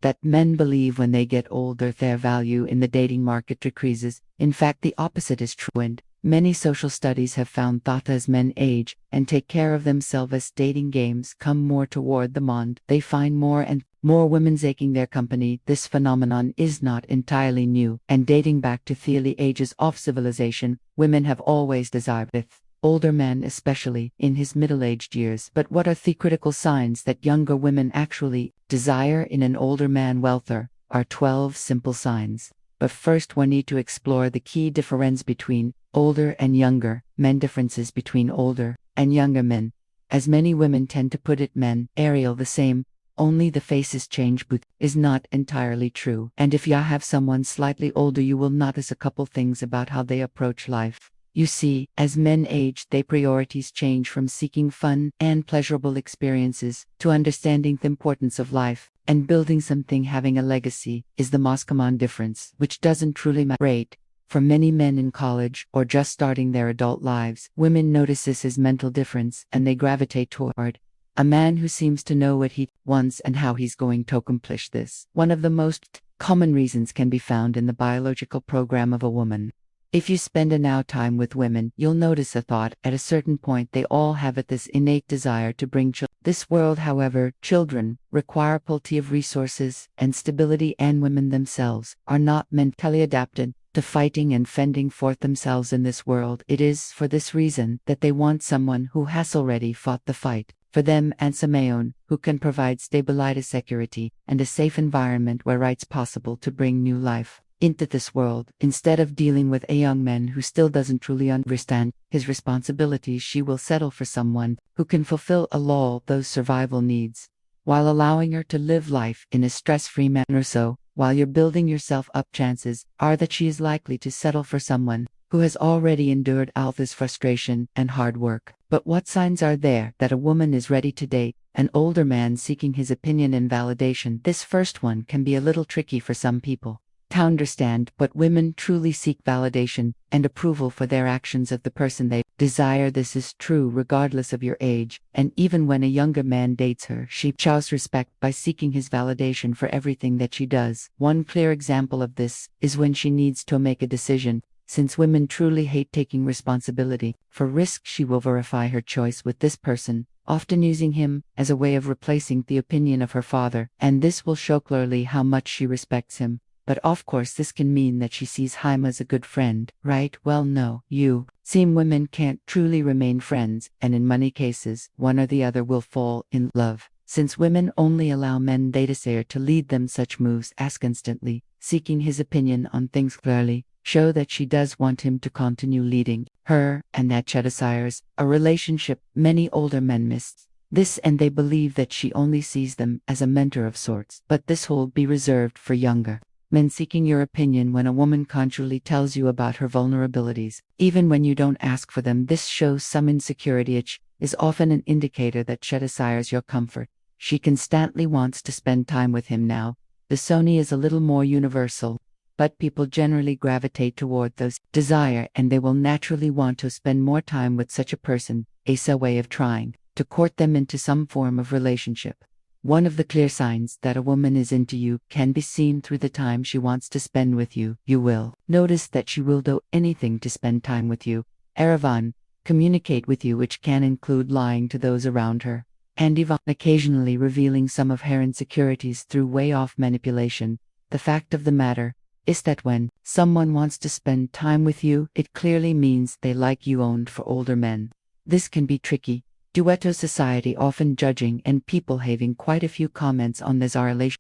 that men believe when they get older their value in the dating market decreases. In fact, the opposite is true, and many social studies have found that as men age and take care of themselves as dating games come more toward the end, they find more and more women seeking their company. This phenomenon is not entirely new, and dating back to the early ages of civilization, women have always desired with older men, especially in his middle-aged years. But what are the critical signs that younger women actually desire in an older man? Well, there are 12 simple signs. But first we need to explore the key difference between older and younger men. Differences between older and younger men. As many women tend to put it, men are the same, only the faces change, but is not entirely true. And if you have someone slightly older, you will notice a couple things about how they approach life. You see, as men age, their priorities change from seeking fun and pleasurable experiences to understanding the importance of life and building something. Having a legacy is the most common difference, which doesn't truly matter. For many men in college or just starting their adult lives, women notice this as mental difference and they gravitate toward a man who seems to know what he wants and how he's going to accomplish this. One of the most common reasons can be found in the biological program of a woman. If you spend enough time with women, you'll notice a thought. At a certain point, they all have this innate desire to bring children. This world, however, children require plenty of resources and stability, and women themselves are not mentally adapted to fighting and fending for themselves in this world. It is for this reason that they want someone who has already fought the fight for them, and someone who can provide stability, security, and a safe environment where it's possible to bring new life into this world. Instead of dealing with a young man who still doesn't truly understand his responsibilities, she will settle for someone who can fulfill all those survival needs while allowing her to live life in a stress-free manner. So, while you're building yourself up, chances are that she is likely to settle for someone who has already endured all this frustration and hard work. But what signs are there that a woman is ready to date an older man seeking his opinion and validation? This first one can be a little tricky for some people to understand, but women truly seek validation and approval for their actions of the person they desire. This is true regardless of your age, and even when a younger man dates her, she shows respect by seeking his validation for everything that she does. One clear example of this is when she needs to make a decision. Since women truly hate taking responsibility for risk, she will verify her choice with this person, often using him as a way of replacing the opinion of her father, and this will show clearly how much she respects him. But of course this can mean that she sees him as a good friend, right? Well, no. You see, women can't truly remain friends, and in many cases, one or the other will fall in love. Since women only allow men they desire to lead them, such moves as constantly seeking his opinion on things clearly show that she does want him to continue leading her, and that she desires a relationship. Many older men miss this, and they believe that she only sees them as a mentor of sorts. But this will be reserved for younger men seeking your opinion. When a woman casually tells you about her vulnerabilities, even when you don't ask for them, this shows some insecurity. It is often an indicator that she desires your comfort. She constantly wants to spend time with him. Now, the Sony is a little more universal, but people generally gravitate toward those desire, and they will naturally want to spend more time with such a person. It's a way of trying to court them into some form of relationship. One of the clear signs that a woman is into you can be seen through the time she wants to spend with you. You will notice that she will do anything to spend time with you, even communicate with you, which can include lying to those around her, and even occasionally revealing some of her insecurities through way of manipulation. The fact of the matter is that when someone wants to spend time with you, it clearly means they like you. Owned for older men, this can be tricky due to society often judging and people having quite a few comments on this relation.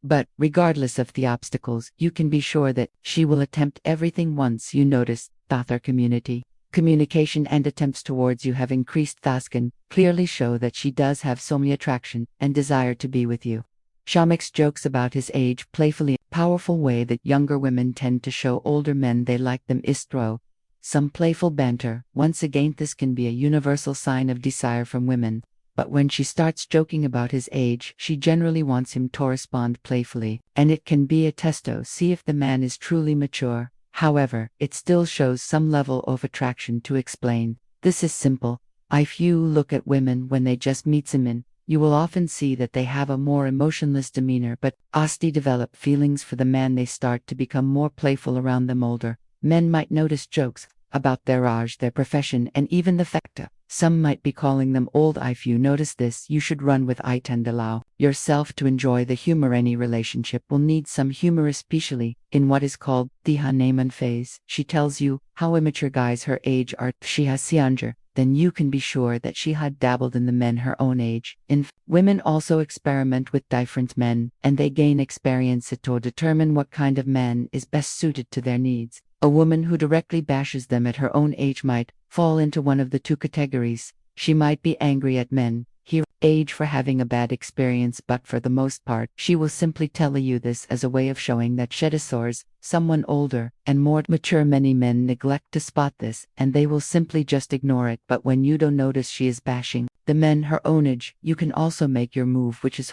But regardless of the obstacles, you can be sure that she will attempt everything. Once you notice that her communication and attempts towards you have increased, thus can clearly show that she does have some attraction and desire to be with you. She makes jokes about his age playfully. A powerful way that younger women tend to show older men they like them is through some playful banter. Once again, this can be a universal sign of desire from women, but when she starts joking about his age, she generally wants him to respond playfully, and it can be a test to see if the man is truly mature. However, it still shows some level of attraction. To explain this is simple. If you look at women when they just meet them in You will often see that they have a more emotionless demeanor, but as they develop feelings for the man, they start to become more playful around them. Older men might notice jokes about their age, their profession, and even the fact some might be calling them old. If you notice this, you should run with it and allow yourself to enjoy the humor. Any relationship will need some humor, especially in what is called the honeymoon phase. She tells you how immature guys her age are. She has younger, then you can be sure that she had dabbled in the men her own age. Women also experiment with different men, and they gain experience to determine what kind of man is best suited to their needs. A woman who directly bashes them at her own age might fall into one of the two categories. She might be angry at men her age for having a bad experience, but for the most part, she will simply tell you this as a way of showing that she adores someone older and more mature. Many men neglect to spot this, and they will simply just ignore it. But when you don't notice she is bashing the men her own age, you can also make your move, which is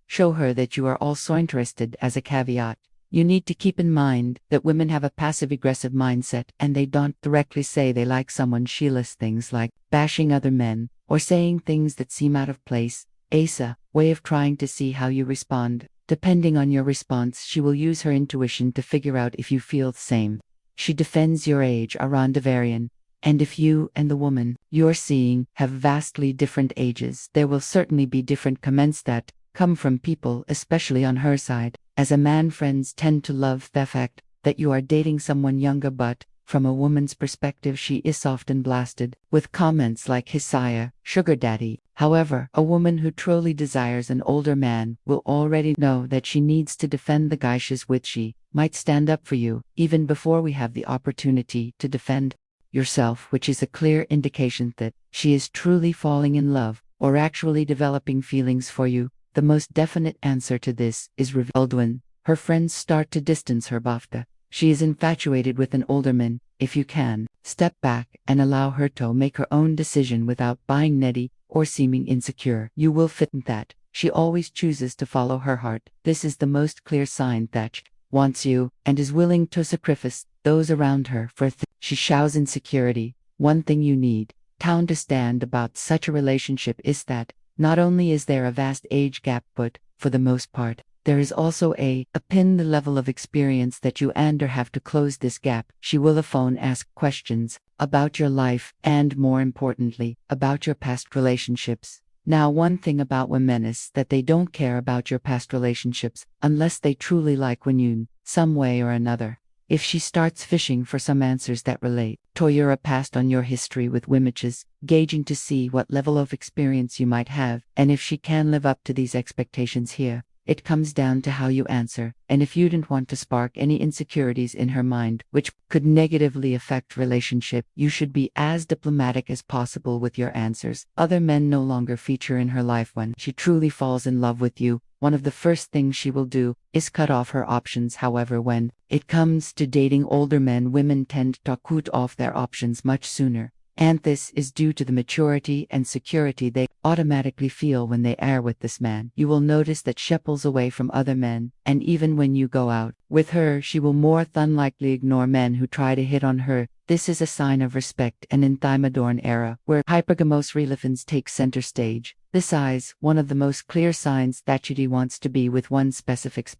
show her that you are also interested. As a caveat, you need to keep in mind that women have a passive-aggressive mindset, and they don't directly say they like someone. She lists things like bashing other men or saying things that seem out of place. Asa, way of trying to see how you respond. Depending on your response, she will use her intuition to figure out if you feel the same. She defends your age around a variant, and if you and the woman you're seeing have vastly different ages, there will certainly be different comments that come from people, especially on her side. As a man, friends tend to love the fact that you are dating someone younger, but from a woman's perspective, she is often blasted with comments like "Hisaya, sugar daddy." However, a woman who truly desires an older man will already know that she needs to defend the guy she's with. She might stand up for you even before we have the opportunity to defend yourself, which is a clear indication that she is truly falling in love or actually developing feelings for you. The most definite answer to this is revealed when her friends start to distance her. Bafta. She is infatuated with an older man. If you can, step back and allow her to make her own decision without buying netty or seeming insecure. You will fit in that she always chooses to follow her heart. This is the most clear sign that she wants you and is willing to sacrifice those around her for she shows insecurity. One thing you need to understand about such a relationship is that not only is there a vast age gap, but, for the most part, there is also a pin the level of experience that you and her have to close this gap. She will phone ask questions about your life and, more importantly, about your past relationships. Now, one thing about women is that they don't care about your past relationships unless they truly like you some way or another. If she starts fishing for some answers that relate to your past on your history with Wimiches, gauging to see what level of experience you might have, and if she can live up to these expectations here, it comes down to how you answer. And if you don't want to spark any insecurities in her mind, which could negatively affect relationship, you should be as diplomatic as possible with your answers. Other men no longer feature in her life. When she truly falls in love with you, one of the first things she will do is cut off her options. However, when it comes to dating older men, women tend to cut off their options much sooner. And this is due to the maturity and security they automatically feel when they are with this man. You will notice that she pulls away from other men, and even when you go out with her, she will more than likely ignore men who try to hit on her. This is a sign of respect, and in the modern era, where hypergamous relations take center stage, this is one of the most clear signs that she wants to be with one specific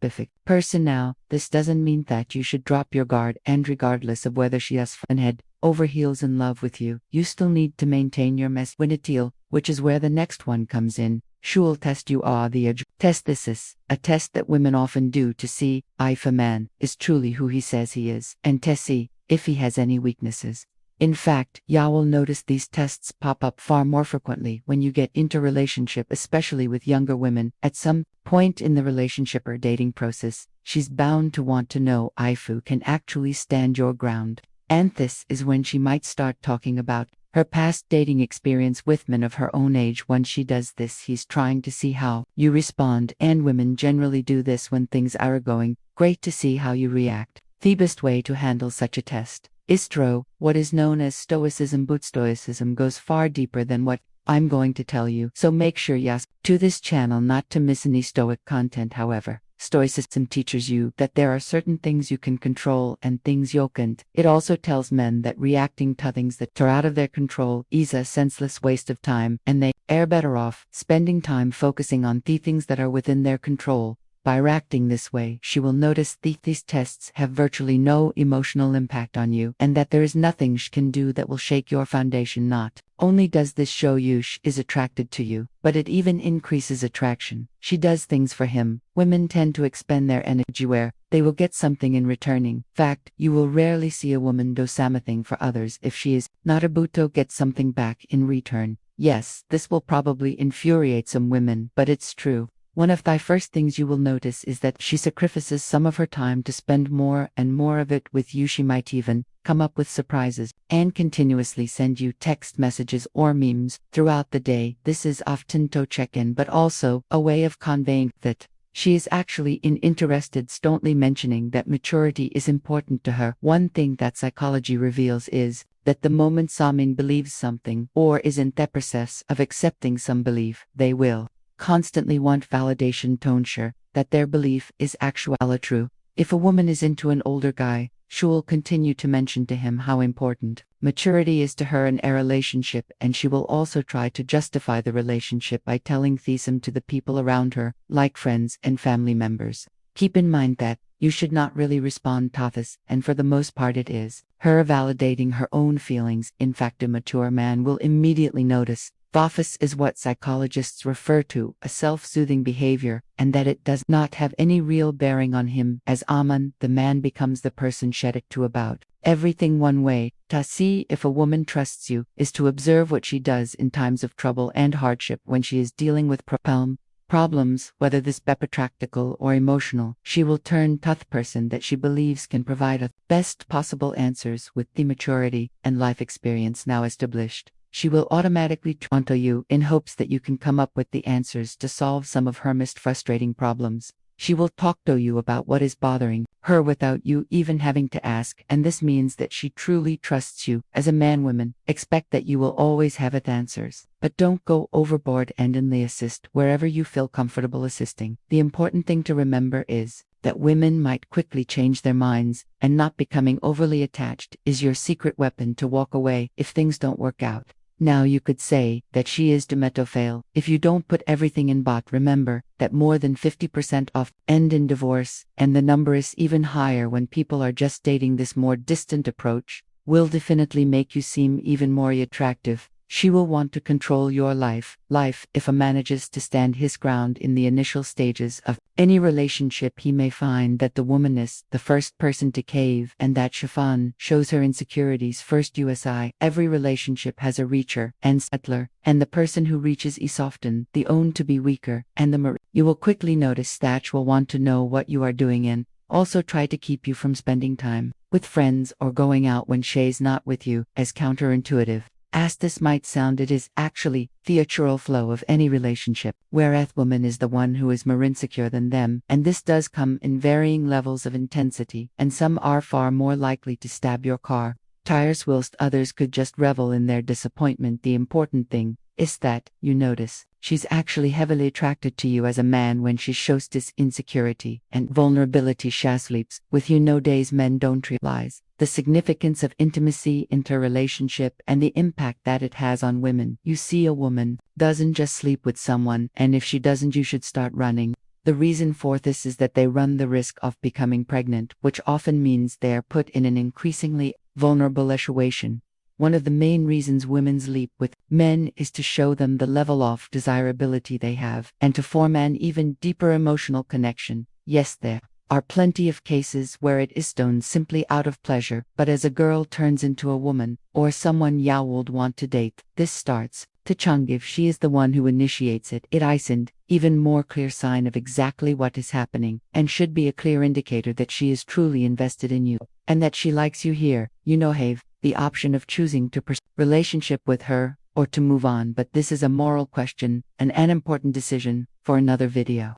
person. Now, this doesn't mean that you should drop your guard, and regardless of whether she has head over heels in love with you, you still need to maintain your masculinity, which is where the next one comes in. She will test you the test. This is a test that women often do to see if a man is truly who he says he is, and to see if he has any weaknesses. In fact, you will notice these tests pop up far more frequently when you get into relationship, especially with younger women. At some point in the relationship or dating process, she's bound to want to know if you can actually stand your ground. And this is when she might start talking about her past dating experience with men of her own age. Once she does this, he's trying to see how you respond, and women generally do this when things are going great to see how you react. The best way to handle such a test is through what is known as Stoicism, but Stoicism goes far deeper than what I'm going to tell you, so make sure you subscribe to this channel not to miss any Stoic content. However, Stoicism teaches you that there are certain things you can control and things you can't. It also tells men that reacting to things that are out of their control is a senseless waste of time, and they are better off spending time focusing on the things that are within their control. By reacting this way, she will notice that these tests have virtually no emotional impact on you, and that there is nothing she can do that will shake your foundation. Not only does this show you she is attracted to you, but it even increases attraction. She does things for him. Women tend to expend their energy where they will get something in returning. Fact, you will rarely see a woman do something for others if she is not about to get something back in return. Yes, this will probably infuriate some women, but it's true. One of the first things you will notice is that she sacrifices some of her time to spend more and more of it with you. She might even come up with surprises and continuously send you text messages or memes throughout the day. This is often to check-in, but also a way of conveying that she is actually interested. Sternly mentioning that maturity is important to her. One thing that psychology reveals is that the moment someone believes something or is in the process of accepting some belief, they will constantly want validation to ensure that their belief is actually true. If a woman is into an older guy, she will continue to mention to him how important maturity is to her in a relationship, and she will also try to justify the relationship by telling them to the people around her, like friends and family members. Keep in mind that you should not really respond to this, and for the most part it is her validating her own feelings. In fact, a mature man will immediately notice this is what psychologists refer to a self-soothing behavior, and that it does not have any real bearing on him. As Aman, the man becomes the person shed it to about everything. One way to see if a woman trusts you is to observe what she does in times of trouble and hardship. When she is dealing with problems, whether this be practical or emotional, she will turn to the person that she believes can provide the best possible answers. With the maturity and life experience now established, she will automatically turn to you in hopes that you can come up with the answers to solve some of her most frustrating problems. She will talk to you about what is bothering her without you even having to ask, and this means that she truly trusts you. As a man, women expect that you will always have it answers, but don't go overboard and only assist wherever you feel comfortable assisting. The important thing to remember is that women might quickly change their minds, and not becoming overly attached is your secret weapon to walk away if things don't work out. Now you could say that she is to fail if you don't put everything in bot. Remember that more than 50% of end in divorce, and the number is even higher when people are just dating. This more distant approach will definitely make you seem even more attractive. She will want to control your life. If a manages to stand his ground in the initial stages of any relationship, he may find that the woman is the first person to cave, and that chiffon shows her insecurities first. Every relationship has a reacher and settler, and the person who reaches is often the own to be weaker, and you will quickly notice that will want to know what you are doing and also try to keep you from spending time with friends or going out when she's not with you. As counterintuitive as this might sound, it is actually the natural flow of any relationship, whereas woman is the one who is more insecure than them, and this does come in varying levels of intensity, and some are far more likely to stab your car tires whilst others could just revel in their disappointment. The important thing is that you notice she's actually heavily attracted to you as a man when she shows this insecurity and vulnerability. She sleeps with you. Nowadays men don't realize the significance of intimacy, interrelationship, and the impact that it has on women. You see, a woman doesn't just sleep with someone, and if she doesn't, you should start running. The reason for this is that they run the risk of becoming pregnant, which often means they are put in an increasingly vulnerable situation. One of the main reasons women sleep with men is to show them the level of desirability they have, and to form an even deeper emotional connection. Yes, there are plenty of cases where it is done simply out of pleasure, but as a girl turns into a woman, or someone you would want to date, this starts to change. If she is the one who initiates it, it isn't even more clear sign of exactly what is happening, and should be a clear indicator that she is truly invested in you, and that she likes you. Here, have the option of choosing to pursue a relationship with her, or to move on, but this is a moral question and an important decision for another video.